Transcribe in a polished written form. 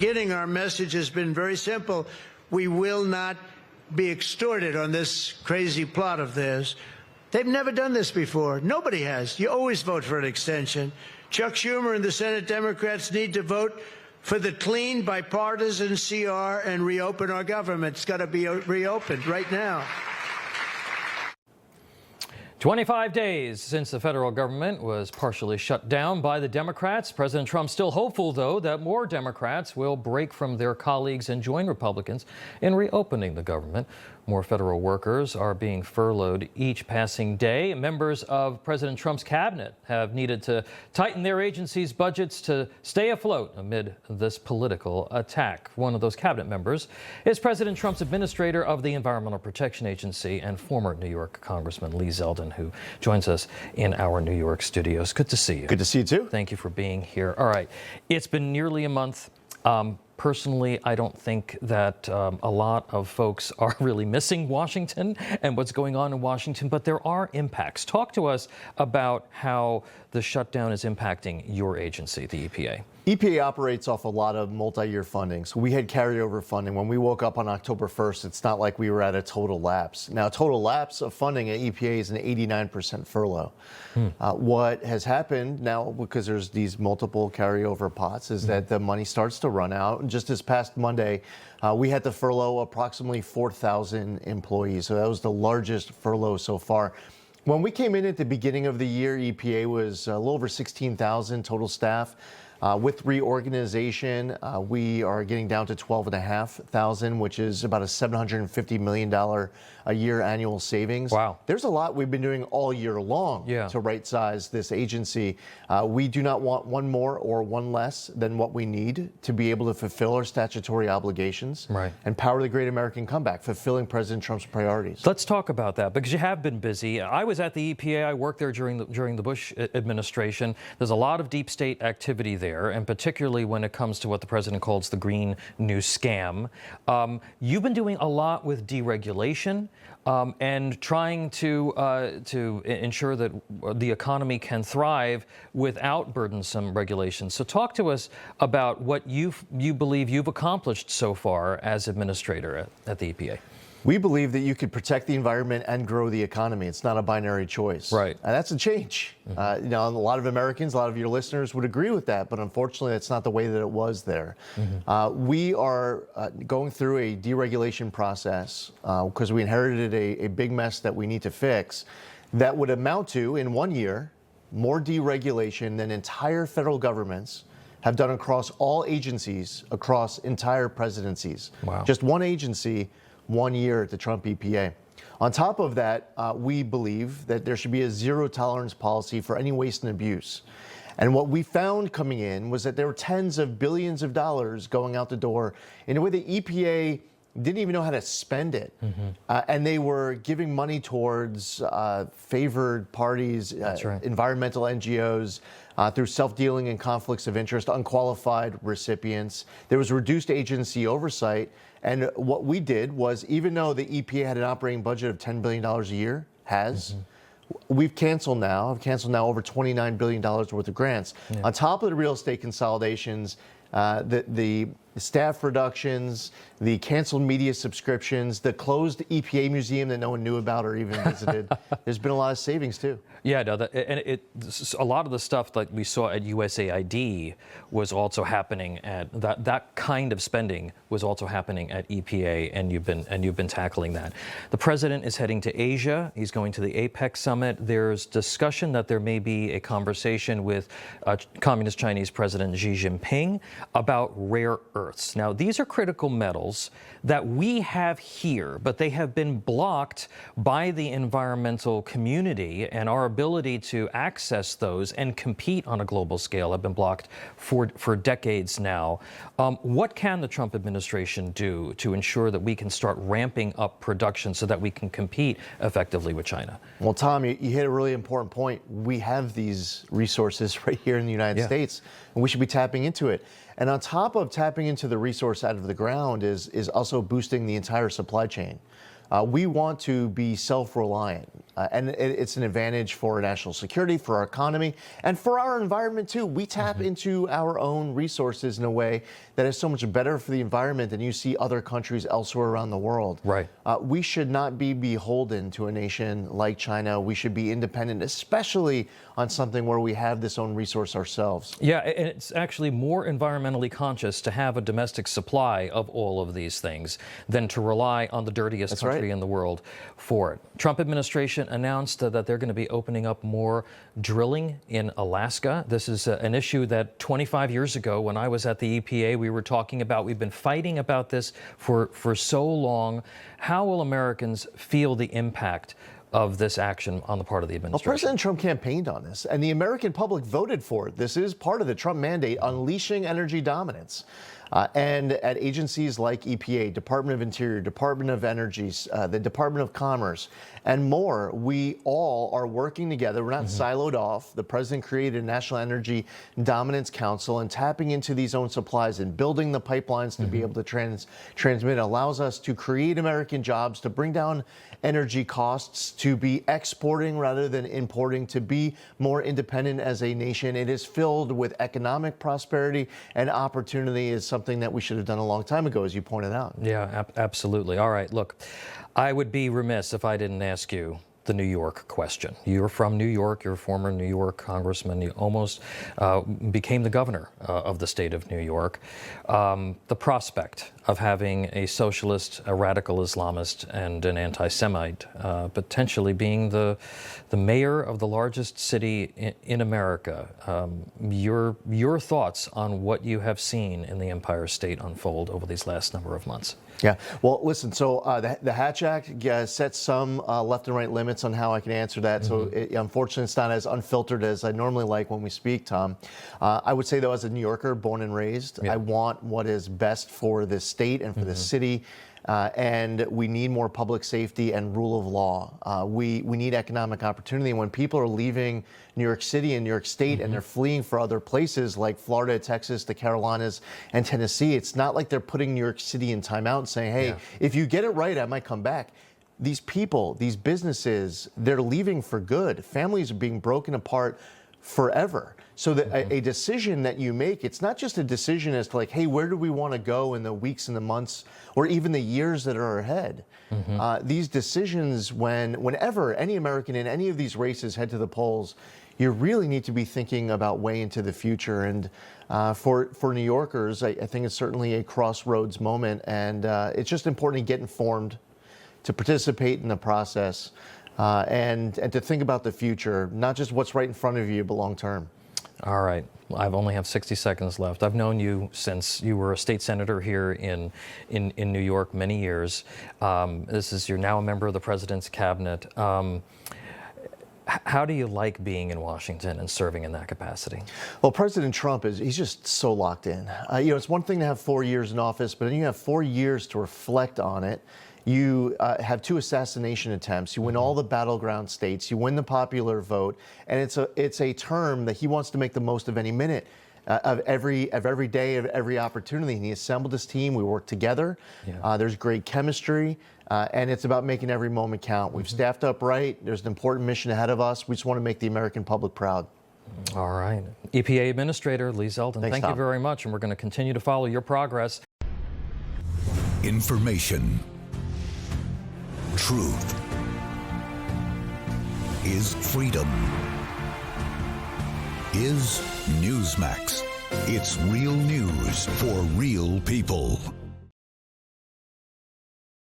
Beginning, our message has been very simple. We will not be extorted on this crazy plot of theirs. They've never done this before. Nobody has. You always vote for an extension. Chuck Schumer and the Senate Democrats need to vote for the clean, bipartisan CR and reopen our government. It's got to be reopened right now. 25 days since the federal government was partially shut down by the Democrats. President Trump still hopeful, though, that more Democrats will break from their colleagues and join Republicans in reopening the government. More federal workers are being furloughed each passing day. Members of President Trump's cabinet have needed to tighten their agency's budgets to stay afloat amid this political attack. One of those cabinet members is President Trump's administrator of the Environmental Protection Agency and former New York Congressman Lee Zeldin, who joins us in our New York studios. Good to see you. Good to see you, too. Thank you for being here. All right. It's been nearly a month. Personally, I don't think that a lot of folks are really missing Washington and what's going on in Washington, but there are impacts. Talk to us about how the shutdown is impacting your agency, the EPA. EPA operates off a lot of multi-year funding. So we had carryover funding. When we woke up on October 1st, it's not like we were at a total lapse. Now, a total lapse of funding at EPA is an 89% furlough. What has happened now, because there's these multiple carryover pots, is that the money starts to run out. And just this past Monday, we had to furlough approximately 4,000 employees. So that was the largest furlough so far. When we came in at the beginning of the year, EPA was a little over 16,000 total staff. With reorganization, we are getting down to 12,500, which is about a $750 million a year annual savings. Wow. There's a lot we've been doing all year long to right-size this agency. We do not want one more or one less than what we need to be able to fulfill our statutory obligations and power the great American comeback, fulfilling President Trump's priorities. Let's talk about that, because you have been busy. I was at the EPA. I worked there during the Bush administration. There's a lot of deep state activity there, and particularly when it comes to what the president calls the Green New Scam. You've been doing a lot with deregulation and trying to ensure that the economy can thrive without burdensome regulations. So talk to us about what you believe you've accomplished so far as administrator at the EPA. We believe that you could protect the environment and grow the economy. It's not a binary choice. Right. And that's a change. You know, a lot of Americans, a lot of your listeners would agree with that, but unfortunately, that's not the way that it was there. We are going through a deregulation process because we inherited a big mess that we need to fix that would amount to, in 1 year, more deregulation than entire federal governments have done across all agencies across entire presidencies. Wow. Just one agency, 1 year at the Trump EPA. On top of that, we believe that there should be a zero tolerance policy for any waste and abuse. And what we found coming in was that there were tens of billions of dollars going out the door in a way the EPA didn't even know how to spend it. And they were giving money towards favored parties, environmental NGOs, through self-dealing and conflicts of interest, unqualified recipients. There was reduced agency oversight. And what we did was, even though the EPA had an operating budget of $10 billion a year, we've canceled now over $29 billion worth of grants. On top of the real estate consolidations, the staff reductions, the canceled media subscriptions, the closed EPA museum that no one knew about or even visited. There's been a lot of savings, too. Yeah, no, a lot of the stuff that we saw at USAID was also happening at that kind of spending was also happening at EPA, and you've been tackling that. The president is heading to Asia. He's going to the APEC summit. There's discussion that there may be a conversation with Communist Chinese President Xi Jinping about rare earths. Now, these are critical metals that we have here, but they have been blocked by the environmental community, and our ability to access those and compete on a global scale have been blocked for decades now. What can the Trump administration do to ensure that we can start ramping up production so that we can compete effectively with China? Well, Tom, you hit a really important point. We have these resources right here in the United States, and we should be tapping into it. And on top of tapping into the resource out of the ground is also boosting the entire supply chain. We want to be self-reliant. And it's an advantage for national security, for our economy, and for our environment, too. We tap into our own resources in a way that is so much better for the environment than you see other countries elsewhere around the world. Right. We should not be beholden to a nation like China. We should be independent, especially on something where we have this own resource ourselves. Yeah, and it's actually more environmentally conscious to have a domestic supply of all of these things than to rely on the dirtiest country in the world for it. Trump administration announced that they're going to be opening up more drilling in Alaska. This is an issue that 25 years ago, when I was at the EPA, we were talking about. We've been fighting about this for so long. How will Americans feel the impact of this action on the part of the administration? Well, President Trump campaigned on this, and the American public voted for it. This is part of the Trump mandate, unleashing energy dominance. And at agencies like EPA, Department of Interior, Department of Energy, the Department of Commerce, and more, we all are working together. We're not siloed off. The president created a National Energy Dominance Council, and tapping into these own supplies and building the pipelines to be able to transmit allows us to create American jobs, to bring down energy costs, to be exporting rather than importing, to be more independent as a nation. It is filled with economic prosperity, and opportunity is something that we should have done a long time ago, as you pointed out. Yeah, absolutely. All right, look, I would be remiss if I didn't ask you the New York question. You're from New York. You're a former New York congressman. You almost became the governor of the state of New York. The prospect of having a socialist, a radical Islamist, and an anti-Semite potentially being the mayor of the largest city in America. Your thoughts on what you have seen in the Empire State unfold over these last number of months? Yeah, well, listen, so the Hatch Act sets some left and right limits on how I can answer that. So unfortunately, it's not as unfiltered as I normally like when we speak, Tom. I would say, though, as a New Yorker, born and raised, I want what is best for this state and for this city. And we need more public safety and rule of law. We need economic opportunity. And when people are leaving New York City and New York State and they're fleeing for other places like Florida, Texas, the Carolinas, and Tennessee, it's not like they're putting New York City in timeout and saying, hey, if you get it right, I might come back. These people, these businesses, they're leaving for good. Families are being broken apart forever. So that a decision that you make, it's not just a decision as to like, hey, where do we want to go in the weeks and the months or even the years that are ahead? These decisions, whenever any American in any of these races head to the polls, you really need to be thinking about way into the future. And for New Yorkers, I think it's certainly a crossroads moment. And it's just important to get informed, to participate in the process, and to think about the future, not just what's right in front of you, but long term. All right. I only have 60 seconds left. I've known you since you were a state senator here in New York many years. You're now a member of the president's cabinet. How do you like being in Washington and serving in that capacity? Well, President Trump he's just so locked in. It's one thing to have 4 years in office, but then you have 4 years to reflect on it. You have 2 assassination attempts. You win all the battleground states. You win the popular vote, and it's a term that he wants to make the most of any minute, of every day, of every opportunity. And he assembled his team. We worked together. There's great chemistry, and it's about making every moment count. We've staffed up right. There's an important mission ahead of us. We just want to make the American public proud. All right, EPA Administrator Lee Zeldin. Thanks, thank Tom. you very much, and we're going to continue to follow your progress. Information. Truth is freedom. Is Newsmax. It's real news for real people.